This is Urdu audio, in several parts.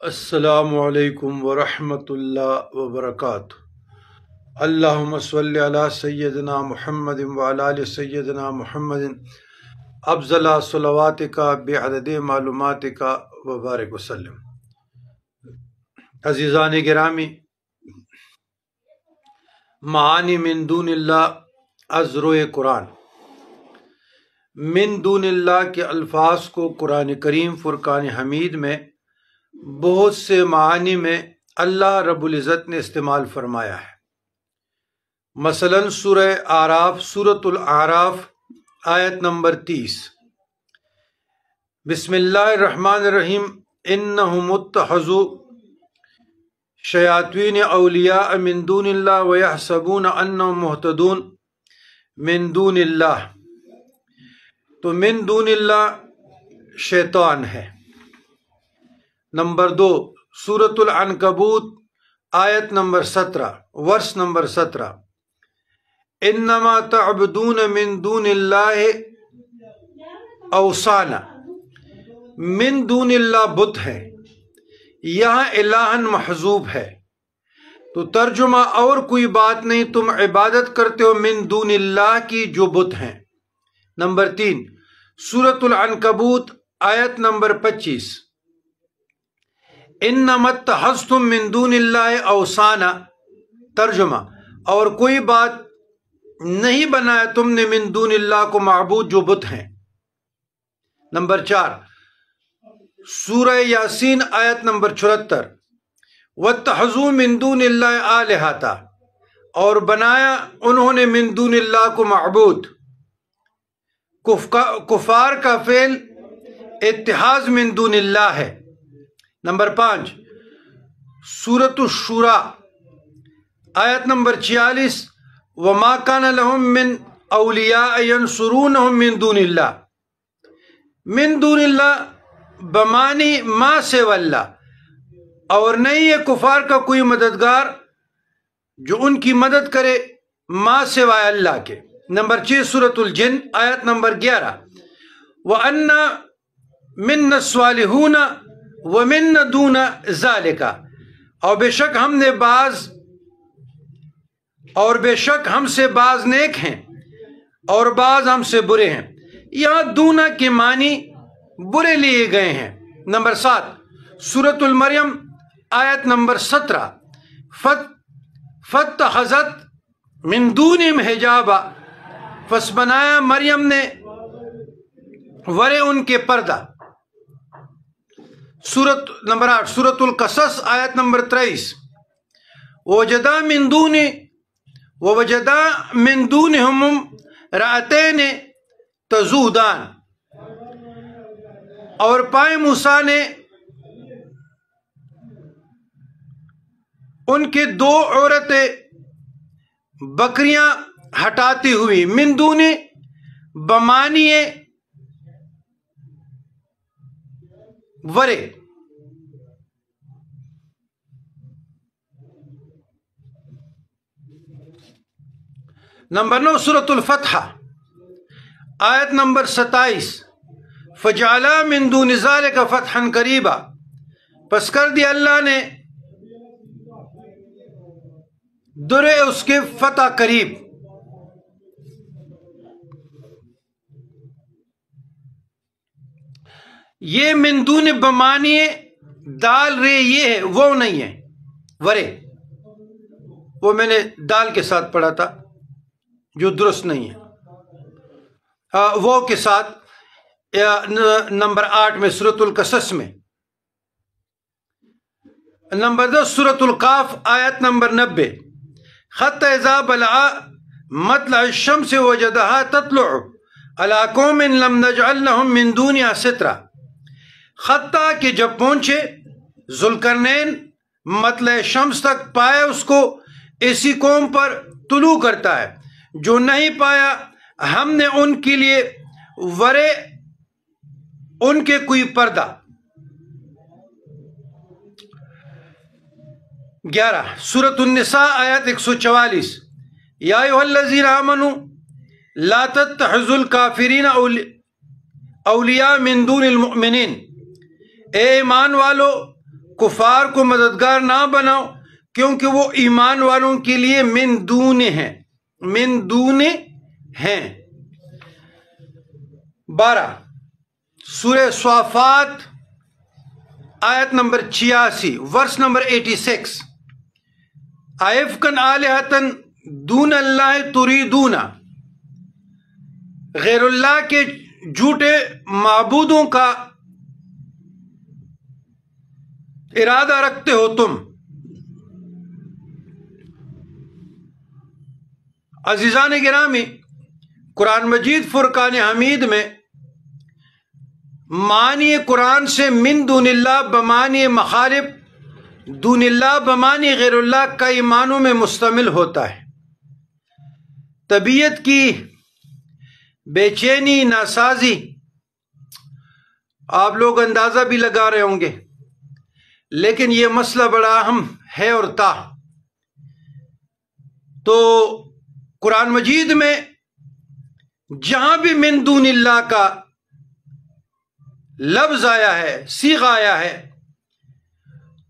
السلام علیکم ورحمۃ اللہ وبرکاتہ۔ اللہم صلی علی سیدنا محمد وعلی آل سیدنا محمد افضل صلواتک بعدد معلوماتک وبارک وسلم۔ عزیزان گرامی، معانی من دون اللہ از روئے قرآن۔ من دون اللہ کے الفاظ کو قرآن کریم فرقان حمید میں بہت سے معانی میں اللہ رب العزت نے استعمال فرمایا ہے۔ مثلا سورہ اعراف، سورۃ الاعراف آیت نمبر 30، بسم اللہ الرحمن الرحیم، انہم اتخذوا شیاطین اولیاء من دون اللہ ویحسبون انہم مہتدون۔ من دون اللہ، تو من دون اللہ شیطان ہے۔ نمبر 2، سورۃ العنکبوت آیت نمبر 17، ورس نمبر 17، انما تعبدون من دون اللہ اوثانا۔ من دون اللہ بت ہے، یہاں الہن محذوب ہے، تو ترجمہ اور کوئی بات نہیں، تم عبادت کرتے ہو من دون اللہ کی جو بت ہیں۔ نمبر 3، سورۃ العنکبوت آیت نمبر 25، انما اتخذتم من دون اللہ اوثانا، ترجمہ اور کوئی بات نہیں بنایا تم نے من دون اللہ کو معبود جو بت ہیں۔ نمبر 4، سورہ یاسین آیت نمبر 74، واتخذوا من دون اللہ آلہۃ، اور بنایا انہوں نے من دون اللہ کو معبود۔ کفار کا فعل اتخاذ من دون اللہ ہے۔ نمبر 5، سورۃ الشورى آیت نمبر 46، وما کان لهم من اولیاء ینصرونہم من دون اللہ۔ من دون اللہ بمانی ما سوی اللہ، اور نہیں ہے کفار کا کوئی مددگار جو ان کی مدد کرے ما سوائے اللہ کے۔ نمبر 6، سورۃ الجن آیت نمبر 11، وَأَنَّا مِنَّا الصَّالِحُونَ وَمِنَّا دُونَ ذَلِكَ، اور بے شک ہم نے اور بے شک ہم سے بعض نیک ہیں اور بعض ہم سے برے ہیں۔ یہاں دونا کے معنی برے لیے گئے ہیں۔ نمبر 7، سورۃ المریم آیت نمبر 17، فَاتَّخَذَتْ مِن دُونِهِمْ حِجَابًا، پس بنایا مریم نے ورے ان کے پردہ۔ نمبر 8، سورۃ القصص آیت نمبر 23، وَوَجَدَا مِن دُونِهِمْ امْرَأَتَيْنِ تَذُودَانِ، اور پائے موسیٰ نے ان کے دو عورتیں بکریاں ہٹاتی ہوئی، من دون بمانی ورے۔ نمبر 9، سورۃ الفتح آیت نمبر 27، فَجَعَلَا مِن دُونِ ذَلِكَ فَتْحًا قَرِيبًا، پس کر دیا اللہ نے درے اس کے فتح قریب۔ یہ من دون بمانی دال رے یہ ہے، وہ نہیں ہے ورے، وہ میں نے دال کے ساتھ پڑھا تھا جو درست نہیں ہے، وہ کے ساتھ نمبر 8 میں سورۃ القصص میں۔ نمبر 10، سورۃ القاف آیت نمبر 90، حتی اذا بلغ مطلع الشمس وجدها تطلع علی قوم لم نجعل لهم من دونها سترا، حتیٰ کہ جب پہنچے ذوالقرنین مطلع شمس تک، پایا اس کو ایسی قوم پر طلوع کرتا ہے جو نہیں پایا ہم نے ان کے لیے ورے ان کے کوئی پردہ۔ 11، سورۃ النساء آیت 144، یا ایھا الذین آمنوا لا تتخذوا الکافرین اولیاء من دون المؤمنین، اے ایمان والو کفار کو مددگار نہ بناؤ کیونکہ وہ ایمان والوں کے لیے من دون ہیں، من دون ہیں۔ 12 سورہ صافات آیت نمبر 86 ورس نمبر 86، ائفکن آلہۃ دون اللہ تریدون، غیر اللہ کے جھوٹے معبودوں کا ارادہ رکھتے ہو تم۔ عزیزان گرامی، قرآن مجید فرقان حمید میں معنی قرآن سے من دون اللہ بمعنی مخالف، دون اللہ بمعنی غیر اللہ کئی معنوں میں مشتمل ہوتا ہے۔ طبیعت کی بے چینی، ناسازی، آپ لوگ اندازہ بھی لگا رہے ہوں گے، لیکن یہ مسئلہ بڑا اہم ہے اور تھا۔ تو قرآن مجید میں جہاں بھی من دون اللہ کا لفظ آیا ہے، صیغہ آیا ہے،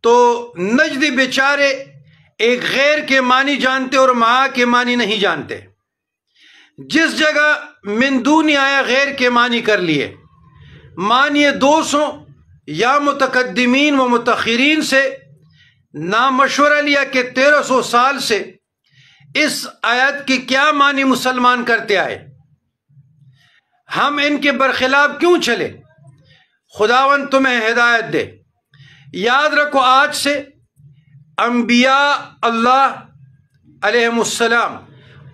تو نجدی بیچارے ایک غیر کے معنی جانتے اور معا کے معنی نہیں جانتے۔ جس جگہ من دون آیا غیر کے معنی کر لیے، معنی 200 یا متقدمین و متاخرین سے نامشورہ لیا کہ 1300 سال سے اس آیت کے کیا معنی مسلمان کرتے آئے، ہم ان کے برخلاف کیوں چلے؟ خداوند تمہیں ہدایت دے۔ یاد رکھو، آج سے انبیاء اللہ علیہم السلام،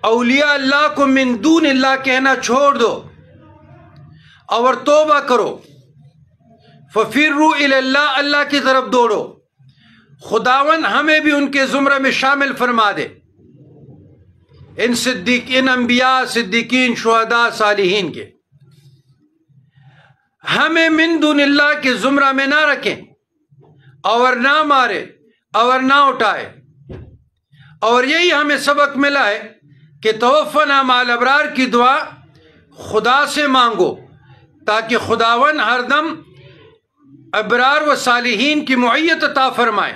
اولیاء اللہ کو من دون اللہ کہنا چھوڑ دو اور توبہ کرو۔ ففروا الی اللہ، اللہ کی طرف دوڑو۔ خداوند ہمیں بھی ان کے زمرہ میں شامل فرما دے، ان انبیاء، صدیقین، شہداء، صالحین کے۔ ہمیں من دون اللہ کے زمرہ میں نہ رکھیں اور نہ مارے اور نہ اٹھائے۔ اور یہی ہمیں سبق ملا ہے کہ توفنا مع الابرار کی دعا خدا سے مانگو، تاکہ خداوند ہر دم ابرار و صالحین کی معیت عطا فرمائے،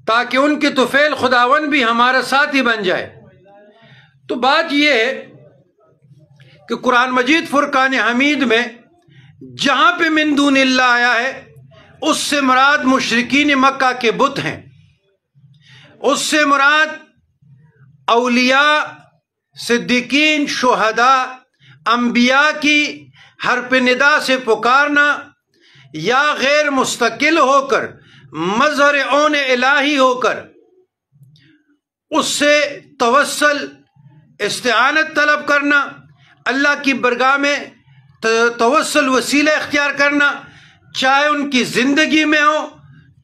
تاکہ ان کی طفیل خداوند بھی ہمارا ساتھی بن جائے۔ تو بات یہ ہے کہ قرآن مجید فرقان حمید میں جہاں پہ من دون اللہ آیا ہے، اس سے مراد مشرکین مکہ کے بت ہیں، اس سے مراد اولیاء، صدیقین، شہداء، انبیاء کی حرف ندا سے پکارنا یا غیر مستقل ہو کر، مظہر عون الہی ہو کر اس سے توسل، استعانت طلب کرنا، اللہ کی برگاہ میں توسل وسیلہ اختیار کرنا، چاہے ان کی زندگی میں ہو،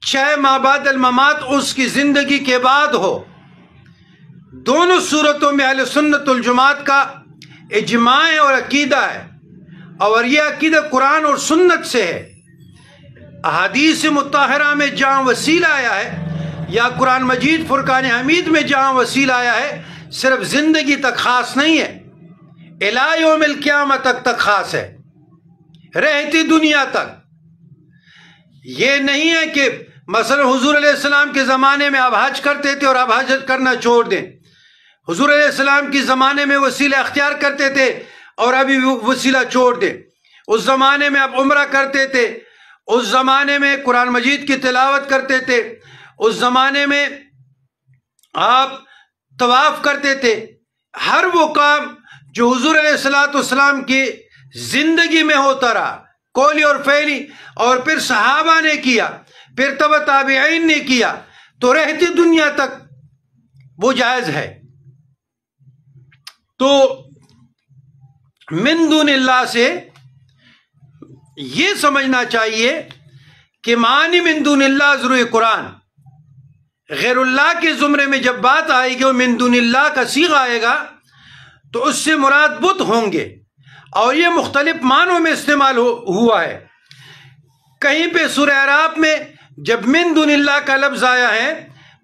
چاہے ما بعد الممات اس کی زندگی کے بعد ہو۔ دونوں صورتوں میں اہل سنت والجماعت کا اجماع اور عقیدہ ہے، اور یہ عقیدہ قرآن اور سنت سے ہے۔ احادیث مطہرہ میں جہاں وسیلہ آیا ہے یا قرآن مجید فرقان حمید میں جہاں وسیلہ آیا ہے، صرف زندگی تک خاص نہیں ہے، الی یوم القیامت تک خاص ہے، رہتی دنیا تک۔ یہ نہیں ہے کہ مثلا حضور علیہ السلام کے زمانے میں آپ حج کرتے تھے اور آپ حج کرنا چھوڑ دیں، حضور علیہ السلام کے زمانے میں وسیلہ اختیار کرتے تھے اور ابھی وسیلہ چھوڑ دیں، اس زمانے میں آپ عمرہ کرتے تھے، اس زمانے میں قرآن مجید کی تلاوت کرتے تھے، اس زمانے میں آپ طواف کرتے تھے۔ ہر وہ کام جو حضور علیہ السلام کی زندگی میں ہوتا رہا، قولی اور فعلی، اور پھر صحابہ نے کیا، پھر تبع تابعین نے کیا، تو رہتی دنیا تک وہ جائز ہے۔ تو من دون اللہ سے یہ سمجھنا چاہیے کہ معنی من دون اللہ ضرور قرآن، غیر اللہ کے زمرے میں جب بات آئے گی اور من دون اللہ کا صیغہ آئے گا تو اس سے مراد بت ہوں گے، اور یہ مختلف معنوں میں استعمال ہوا ہے۔ کہیں پہ سورہ اعراف میں جب من دون اللہ کا لفظ آیا ہے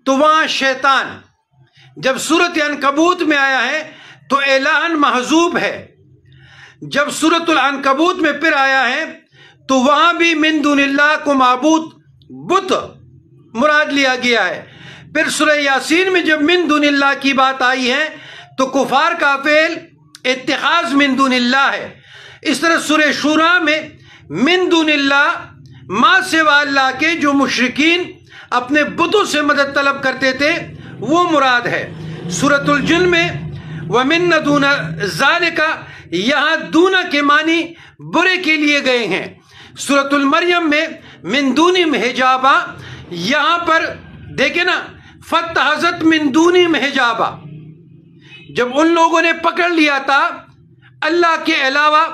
تو وہاں شیطان، جب سورۃ عنکبوت میں آیا ہے تو الہن محذوب ہے، جب سورۃ العنکبوت میں پھر آیا ہے تو وہاں بھی من دون اللہ کو معبود بت مراد لیا گیا ہے۔ پھر سورہ یاسین میں جب من دون اللہ کی بات آئی ہے تو کفار کا فعل اتخاذ من دون اللہ ہے۔ اس طرح سورہ شورا میں من دون اللہ ما سوا اللہ کے جو مشرکین اپنے بتوں سے مدد طلب کرتے تھے وہ مراد ہے۔ سورۃ الجن میں وَمِن دُونَ ذَلِكَ یہاں دونہ کے معنی برے کے لیے گئے ہیں۔ سورۃ المریم میں من دونہم حجابا، یہاں پر دیکھیں نا فَاتَّخَذَتْ مِن دُونِہِمْ حِجَابًا، جب ان لوگوں نے پکڑ لیا تھا اللہ کے علاوہ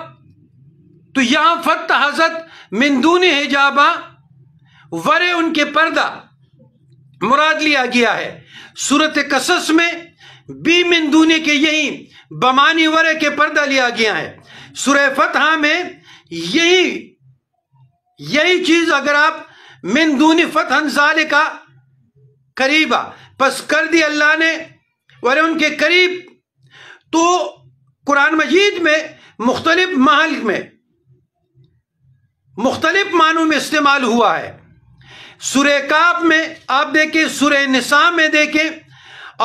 تو یہاں فَاتَّخَذَتْ مِن دُونِهِ حِجَابًا ورے ان کے پردہ مراد لیا گیا ہے۔ سورۃ قصص میں بھی من دونی کے یہی بمانی ورے کے پردہ لیا گیا ہے۔ سورہ فتح میں یہی چیز اگر آپ من دونی فتحن ذالکا قریبا پس کر دی اللہ نے ورے ان کے قریب، تو قرآن مجید میں مختلف محل میں مختلف معنوں میں استعمال ہوا ہے۔ سورہ کاف میں آپ دیکھیں، سورہ نساء میں دیکھیں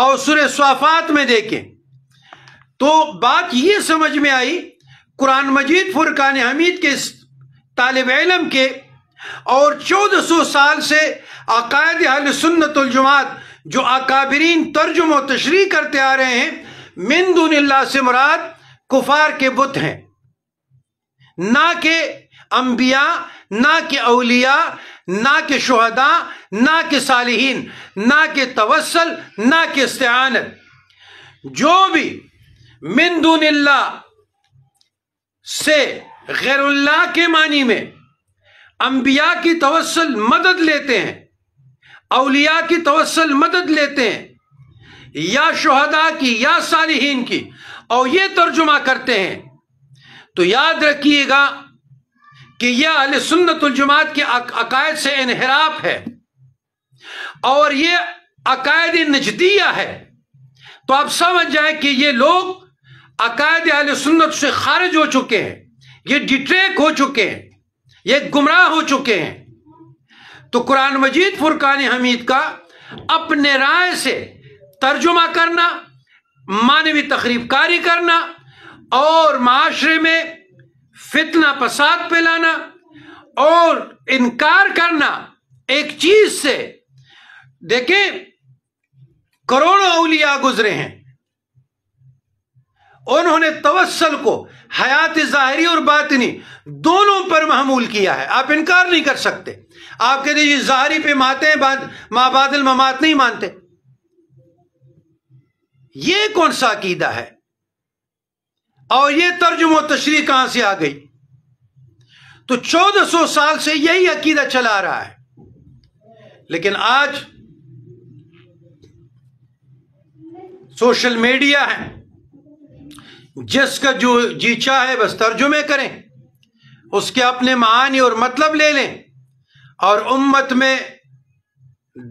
اور سورہ صافات میں دیکھیں تو بات یہ سمجھ میں آئی قرآن مجید فرقان حمید کے طالب علم کے اور 1400 سال سے عقائد اہل سنت الجماعت جو اکابرین ترجمہ و تشریح کرتے آ رہے ہیں، من دون اللہ سے مراد کفار کے بت ہیں، نہ کہ انبیاء، نہ کہ اولیاء، نہ کہ شہداء، نہ کہ صالحین، نہ کہ توسل، نہ کہ استعانت۔ جو بھی من دون اللہ سے غیر اللہ کے معنی میں انبیاء کی توسل مدد لیتے ہیں، اولیاء کی توسل مدد لیتے ہیں، یا شہداء کی یا صالحین کی، اور یہ ترجمہ کرتے ہیں، تو یاد رکھیے گا کہ یہ اہل سنت الجماعت کے عقائد سے انحراف ہے اور یہ عقائد نجدیہ ہے۔ تو آپ سمجھ جائیں کہ یہ لوگ عقائد اہل سنت سے خارج ہو چکے ہیں، یہ ڈیٹریک ہو چکے ہیں، یہ گمراہ ہو چکے ہیں۔ تو قرآن مجید فرقان حمید کا اپنے رائے سے ترجمہ کرنا، معنوی تخریب کاری کرنا اور معاشرے میں فتنہ فساد پھیلانا اور انکار کرنا ایک چیز سے، دیکھیں کروڑوں اولیاء گزرے ہیں، انہوں نے توسل کو حیات ظاہری اور باطنی دونوں پر محمول کیا ہے۔ آپ انکار نہیں کر سکتے۔ آپ کہتے ہیں ظاہری پہ ماتے ہیں، ما بعد الممات نہیں مانتے، یہ کون سا عقیدہ ہے؟ اور یہ ترجمہ و تشریح کہاں سے آ گئی؟ تو 1400 سال سے یہی عقیدہ چلا آ رہا ہے، لیکن آج سوشل میڈیا ہے، جس کا جو جی چاہے بس ترجمے کریں، اس کے اپنے معانی اور مطلب لے لیں اور امت میں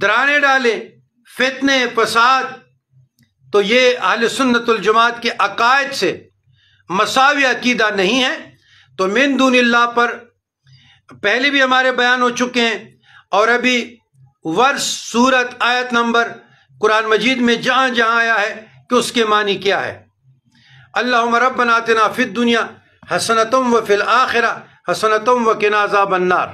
درانے ڈالیں، فتنے فساد۔ تو یہ اہل سنت الجماعت کے عقائد سے مساوی عقیدہ نہیں ہے۔ تو من دون اللہ پر پہلے بھی ہمارے بیان ہو چکے ہیں، اور ابھی ورس سورت آیت نمبر قرآن مجید میں جہاں جہاں آیا ہے کہ اس کے معنی کیا ہے۔ اللہم ربنا آتنا فی الدنیا حسنۃ وفی الآخرہ حسنۃ وقنا عذاب النار۔